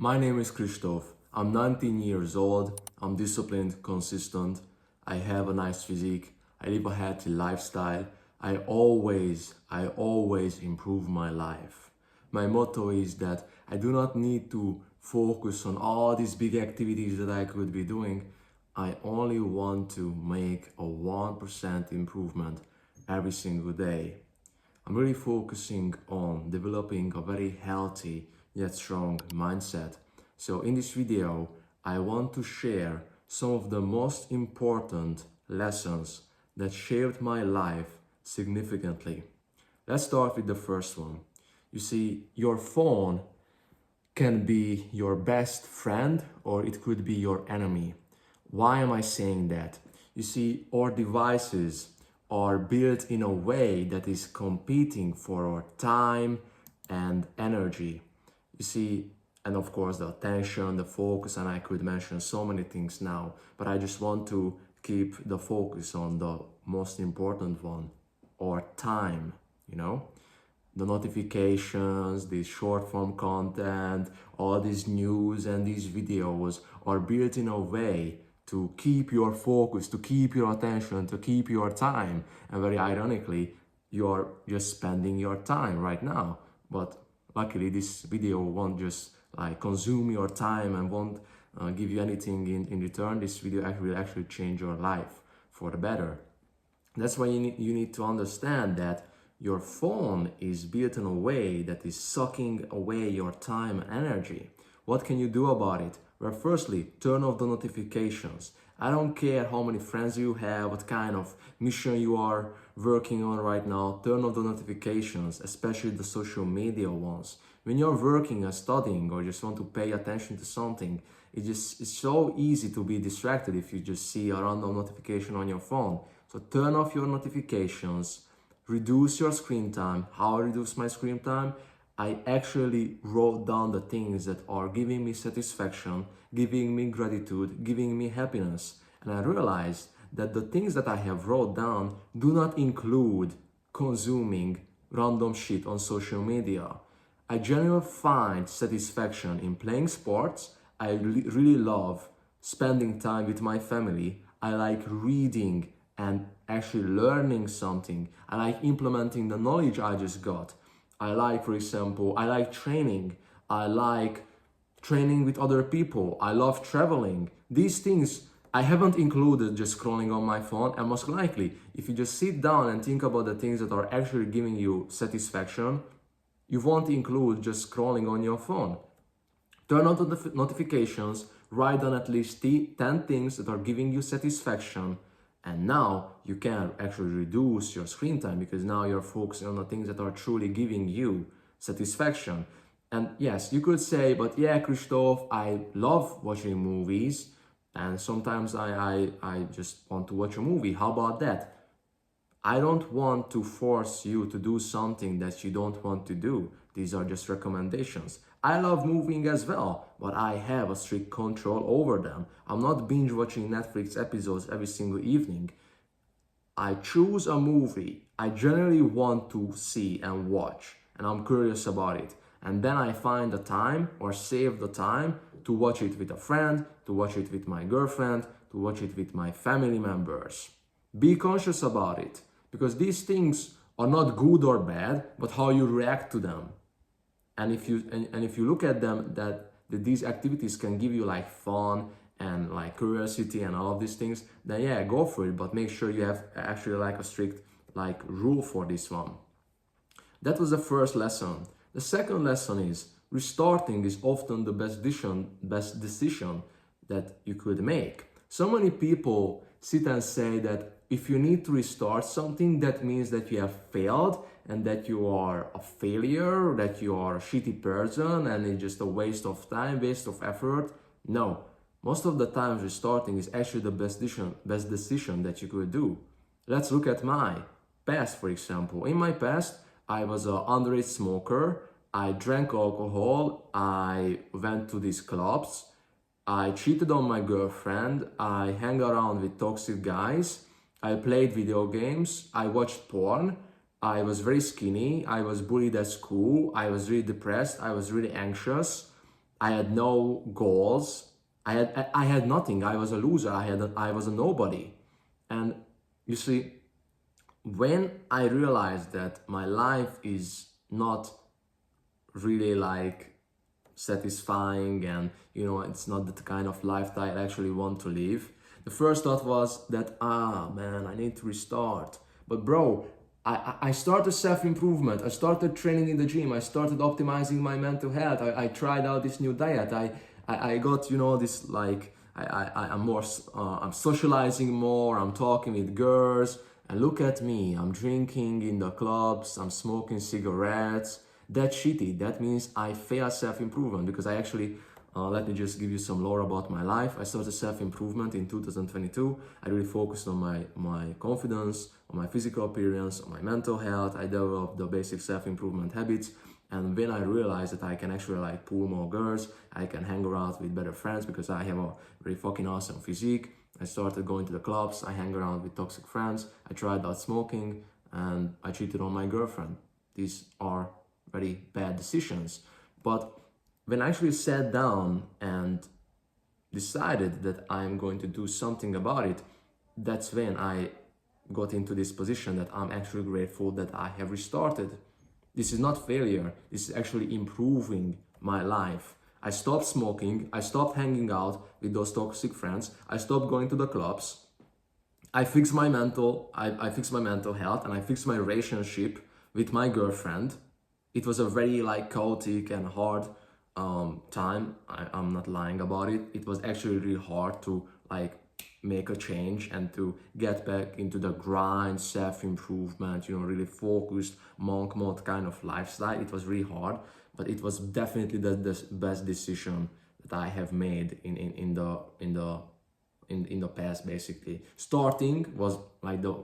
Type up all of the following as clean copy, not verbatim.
My name is Krzysztof. I'm 19 years old. I'm disciplined, consistent. I have a nice physique. I live a healthy lifestyle. I always improve my life. My motto is that I do not need to focus on all these big activities that I could be doing. I only want to make a 1% improvement every single day. I'm really focusing on developing a very healthy yet strong mindset. So in this video, I want to share some of the most important lessons that shaped my life significantly. Let's start with the first one. You see, your phone can be your best friend or it could be your enemy. Why am I saying that? You see, our devices are built in a way that is competing for our time and energy. You see, and of course the attention, the focus, and I could mention so many things now, but I just want to keep the focus on the most important one, our time, you know? The notifications, the short form content, all these news and these videos are built in a way to keep your focus, to keep your attention, to keep your time. And very ironically, you're just spending your time right now. But luckily, this video won't just like consume your time and won't give you anything in return. This video will actually change your life for the better. That's why you need to understand that your phone is built in a way that is sucking away your time and energy. What can you do about it? Well, firstly, turn off the notifications. I don't care how many friends you have, what kind of mission you are working on right now. Turn off the notifications, especially the social media ones. When you're working or studying or just want to pay attention to something, it's so easy to be distracted if you just see a random notification on your phone. So turn off your notifications, reduce your screen time. How I reduce my screen time? I actually wrote down the things that are giving me satisfaction, giving me gratitude, giving me happiness. And I realized that the things that I have wrote down do not include consuming random shit on social media. I genuinely find satisfaction in playing sports. I really love spending time with my family. I like reading and actually learning something. I like implementing the knowledge I just got. I like, for example, I like training. I like training with other people. I love traveling. These things I haven't included just scrolling on my phone, and most likely, if you just sit down and think about the things that are actually giving you satisfaction, you won't include just scrolling on your phone. Turn on the notifications, write down at least 10 things that are giving you satisfaction, and now you can actually reduce your screen time because now you're focusing on the things that are truly giving you satisfaction. And yes, you could say, but yeah, Krzysztof, I love watching movies and sometimes I just want to watch a movie. How about that? I don't want to force you to do something that you don't want to do. These are just recommendations. I love moving as well, but I have a strict control over them. I'm not binge watching Netflix episodes every single evening. I choose a movie I generally want to see and watch, and I'm curious about it. And then I find the time or save the time to watch it with a friend, to watch it with my girlfriend, to watch it with my family members. Be conscious about it, because these things are not good or bad, but how you react to them. And if you look at them, that these activities can give you like fun and like curiosity and all of these things, then yeah, go for it. But make sure you have actually like a strict like rule for this one. That was the first lesson. The second lesson is restarting is often the best decision that you could make. So many people sit and say that if you need to restart something, that means that you have failed and that you are a failure, that you are a shitty person and it's just a waste of time, waste of effort. No, most of the times restarting is actually the best decision that you could do. Let's look at my past, for example. In my past, I was an underage smoker. I drank alcohol. I went to these clubs. I cheated on my girlfriend. I hang around with toxic guys. I played video games. I watched porn. I was very skinny. I was bullied at school. I was really depressed. I was really anxious. I had no goals. I had nothing. I was a loser. I was a nobody. And you see, when I realized that my life is not really like satisfying, and it's not the kind of life that I actually want to live, the first thought was that, man, I need to restart. But bro, I started self-improvement. I started training in the gym. I started optimizing my mental health. I tried out this new diet. I got this, like, I'm more I'm socializing more. I'm talking with girls. And look at me, I'm drinking in the clubs, I'm smoking cigarettes. That's shitty. That means I fail self-improvement, because I actually, let me just give you some lore about my life. I started self-improvement in 2022. I really focused on my confidence, on my physical appearance, on my mental health. I developed the basic self-improvement habits. And when I realized that I can actually like pull more girls, I can hang around with better friends because I have a very fucking awesome physique. I started going to the clubs, I hang around with toxic friends, I tried out smoking, and I cheated on my girlfriend. These are very bad decisions. But when I actually sat down and decided that I'm going to do something about it, that's when I got into this position that I'm actually grateful that I have restarted. This is not failure, this is actually improving my life. I stopped smoking, I stopped hanging out with those toxic friends, I stopped going to the clubs, I fixed my mental health, and I fixed my relationship with my girlfriend. It was a very like chaotic and hard time. I'm not lying about it. It was actually really hard to like make a change and to get back into the grind, self-improvement, really focused monk mode kind of lifestyle. It was really hard, but it was definitely the best decision that I have made in the past. Basically, starting was like the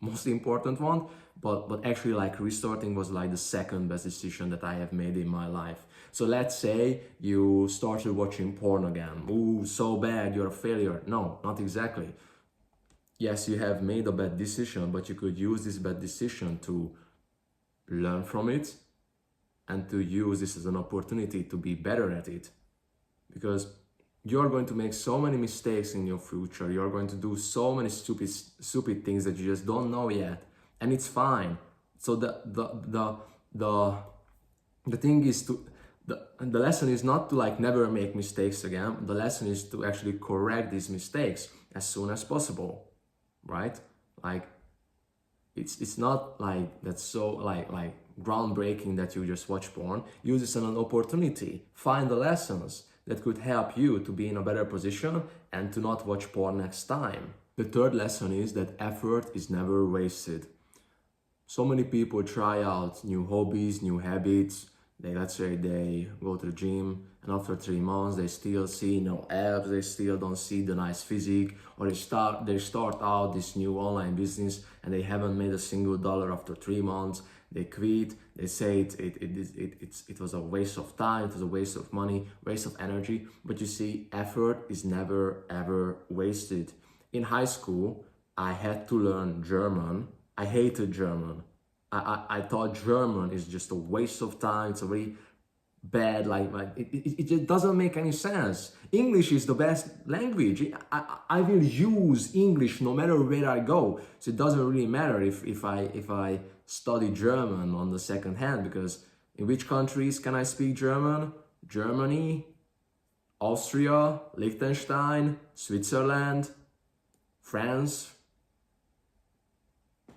most important one, but actually like restarting was like the second best decision that I have made in my life. So let's say you started watching porn again. Ooh, so bad, you're a failure. No, not exactly. Yes, you have made a bad decision, but you could use this bad decision to learn from it and to use this as an opportunity to be better at it. Because you're going to make so many mistakes in your future. You're going to do so many stupid things that you just don't know yet, and it's fine. So the thing is the lesson is not to like never make mistakes again. The lesson is to actually correct these mistakes as soon as possible, right? Like it's not like that's so like groundbreaking that you just watch porn. Use this as an opportunity. Find the lessons that could help you to be in a better position and to not watch porn next time. The third lesson is that effort is never wasted. So many people try out new hobbies, new habits. Let's say they go to the gym, and after 3 months they still see no abs, they still don't see the nice physique, or they start out this new online business and they haven't made a single dollar after 3 months. They quit. They say it was a waste of time, it was a waste of money, waste of energy. But you see, effort is never ever wasted. In high school, I had to learn German. I hated German. I thought German is just a waste of time. It's a very bad, it just doesn't make any sense. English is the best language. I will use English no matter where I go. So it doesn't really matter if I study German on the second hand, because in which countries can I speak German? Germany, Austria, Liechtenstein, Switzerland, France,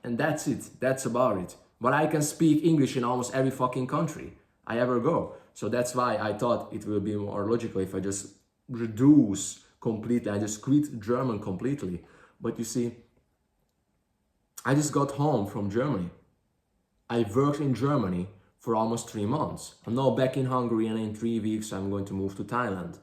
and that's it. That's about it. But I can speak English in almost every fucking country I ever go. So that's why I thought it will be more logical if I just reduce completely. I just quit German completely. But you see, I just got home from Germany. I worked in Germany for almost 3 months. I'm now back in Hungary, and in 3 weeks I'm going to move to Thailand.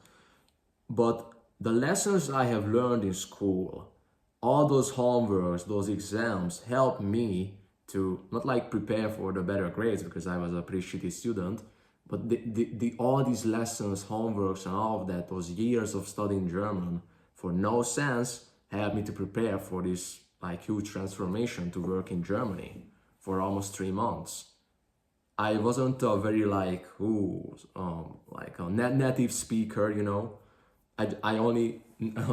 But the lessons I have learned in school, all those homeworks, those exams helped me to not like prepare for the better grades, because I was a pretty shitty student, but all these lessons, homeworks and all of that, those years of studying German for no sense, helped me to prepare for this like huge transformation to work in Germany for almost 3 months. I wasn't a very like a native speaker, you know. I only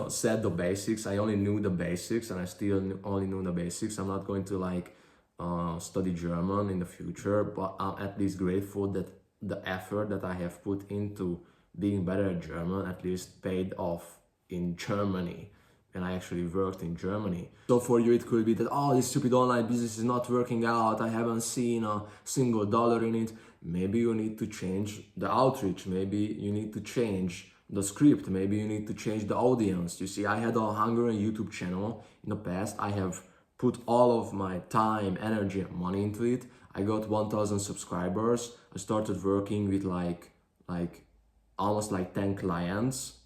said the basics. I only knew the basics, and I still only knew the basics. I'm not going to like study German in the future, but I'm at least grateful that the effort that I have put into being better at German at least paid off in Germany. And I actually worked in Germany. So for you it could be that, oh, this stupid online business is not working out, I haven't seen a single dollar in it. Maybe you need to change the outreach, maybe you need to change the script, maybe you need to change the audience. You see, I had a Hungarian YouTube channel in the past. I have put all of my time, energy, and money into it. I got 1,000 subscribers. I started working with like almost like 10 clients.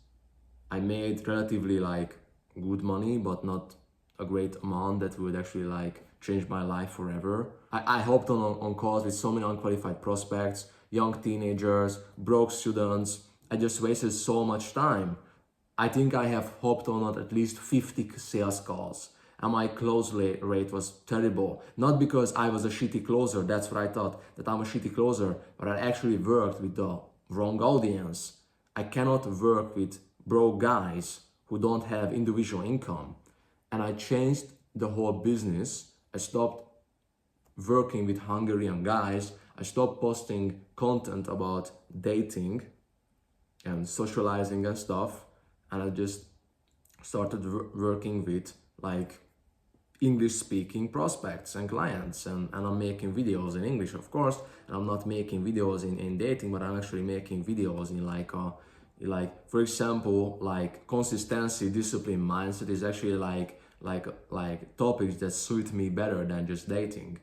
I made relatively like good money, but not a great amount that would actually like change my life forever. I hopped on calls with so many unqualified prospects, young teenagers, broke students. I just wasted so much time. I think I have hopped on at least 50 sales calls, and my close rate was terrible. Not because I was a shitty closer, that's what I thought, that I'm a shitty closer, but I actually worked with the wrong audience. I cannot work with broke guys who don't have individual income. And I changed the whole business. I stopped working with Hungarian guys. I stopped posting content about dating and socializing and stuff. And I just started working with like English speaking prospects and clients, and I'm making videos in English, of course, and I'm not making videos in dating, but I'm actually making videos in like for example, like consistency, discipline, mindset is actually like topics that suit me better than just dating.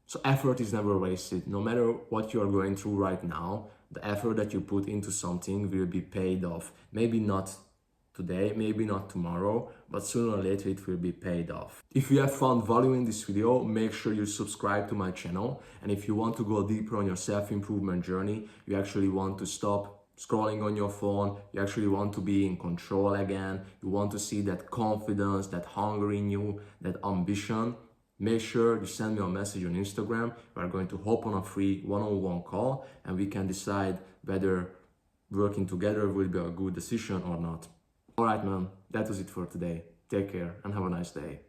So effort is never wasted. No matter what you're going through right now, the effort that you put into something will be paid off. Maybe not today, maybe not tomorrow, but sooner or later it will be paid off. If you have found value in this video, make sure you subscribe to my channel. And if you want to go deeper on your self-improvement journey, you actually want to stop scrolling on your phone, you actually want to be in control again, you want to see that confidence, that hunger in you, that ambition, make sure you send me a message on Instagram. We are going to hop on a free one-on-one call, and we can decide whether working together will be a good decision or not. Alright man, that was it for today. Take care and have a nice day.